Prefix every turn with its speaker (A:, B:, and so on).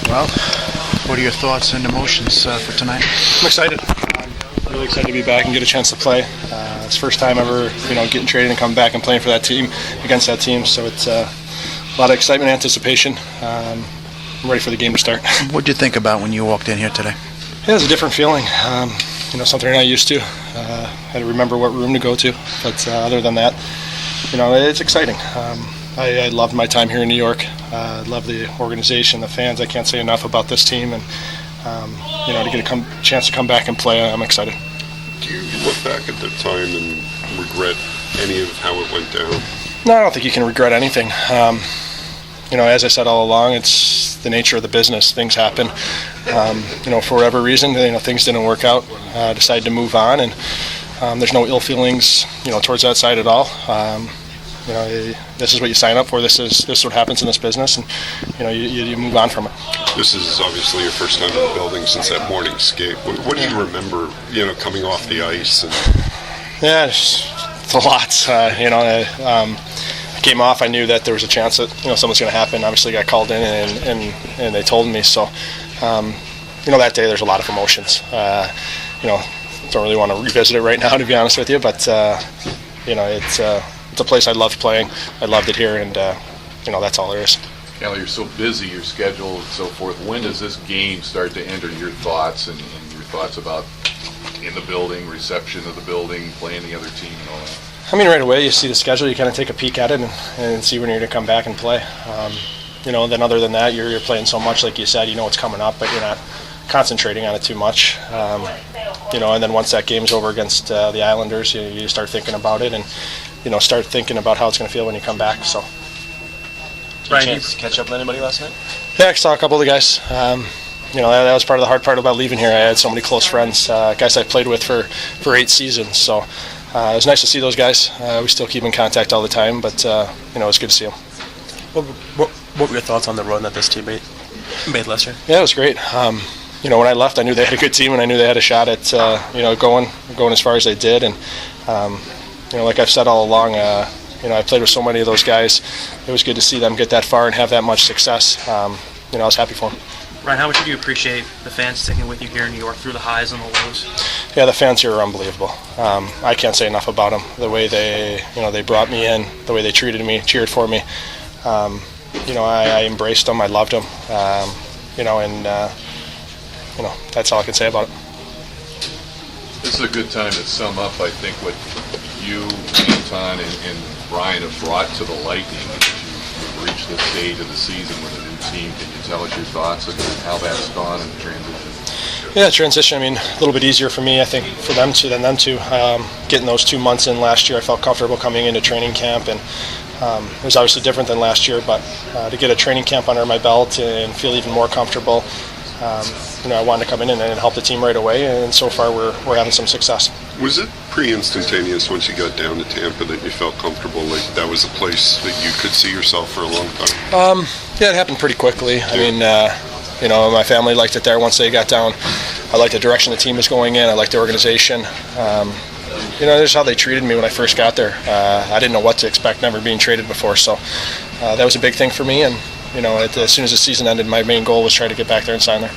A: Well, what are your thoughts and emotions for tonight?
B: I'm excited. Really excited to be back and get a chance to play. It's the first time ever, getting traded and coming back and playing for that team, against that team. So it's a lot of excitement and anticipation. I'm ready for the game to start.
A: What did you think about when you walked in here today?
B: Yeah, it was a different feeling. Something I'm not used to. Had to remember what room to go to. But other than that, it's exciting. I loved my time here in New York. I love the organization, the fans. I can't say enough about this team, and to get a chance to come back and play, I'm excited.
C: Do you look back at the time and regret any of how it went down?
B: No, I don't think you can regret anything. As I said all along, it's the nature of the business. Things happen. For whatever reason, things didn't work out. Decided to move on, and there's no ill feelings, towards that side at all. This is what you sign up for. This is what happens in this business, and you move on from it.
C: This is obviously your first time in the building since that morning skate. What do you remember, coming off the ice?
B: Yeah, it's a lot. I came off. I knew that there was a chance that something was going to happen. Obviously, got called in, and they told me. So, that day there's a lot of emotions. Don't really want to revisit it right now, to be honest with you. But it's a place I loved playing. I loved it here, and that's all there is.
D: Cal, you're so busy, your schedule and so forth. When does this game start to enter your thoughts and your thoughts about in the building, reception of the building, playing the other team and all that?
B: Right away you see the schedule, you kind of take a peek at it and see when you're going to come back and play. Then other than that, you're playing so much, like you said, what's coming up, but you're not concentrating on it too much. And then once that game's over against the Islanders, you start thinking about it and start thinking about how it's going to feel when you come back. So,
E: Ryan, did you catch up with anybody last night?
B: Yeah, I saw a couple of the guys. That was part of the hard part about leaving here. I had so many close friends, guys I played with for 8 seasons. So it was nice to see those guys. We still keep in contact all the time, but it was good to see them.
E: What were your thoughts on the run that this team made last year?
B: Yeah, it was great. When I left, I knew they had a good team, and I knew they had a shot at going as far as they did. And like I've said all along, I played with so many of those guys. It was good to see them get that far and have that much success. I was happy for them.
F: Ryan, how much do you appreciate the fans sticking with you here in New York through the highs and the lows?
B: Yeah, the fans here are unbelievable. I can't say enough about them. The way they brought me in, the way they treated me, cheered for me. I embraced them. I loved them. That's all I can say about it.
D: This is a good time to sum up, I think, what you, Anton, and Brian have brought to the Lightning. You've reached this stage of the season with a new team. Can you tell us your thoughts on how that's gone in the transition?
B: Yeah, transition, a little bit easier for me, I think, for them too than them too. Getting those 2 months in last year, I felt comfortable coming into training camp, and it was obviously different than last year, but to get a training camp under my belt and feel even more comfortable, I wanted to come in and help the team right away, and so far we're having some success.
C: Was it pretty instantaneous once you got down to Tampa that you felt comfortable, like that was a place that you could see yourself for a long time?
B: Yeah, it happened pretty quickly. Yeah. My family liked it there once they got down. I liked the direction the team was going in. I liked the organization. Just how they treated me when I first got there. I didn't know what to expect, never being traded before, so that was a big thing for me, and as soon as the season ended, my main goal was try to get back there and sign there.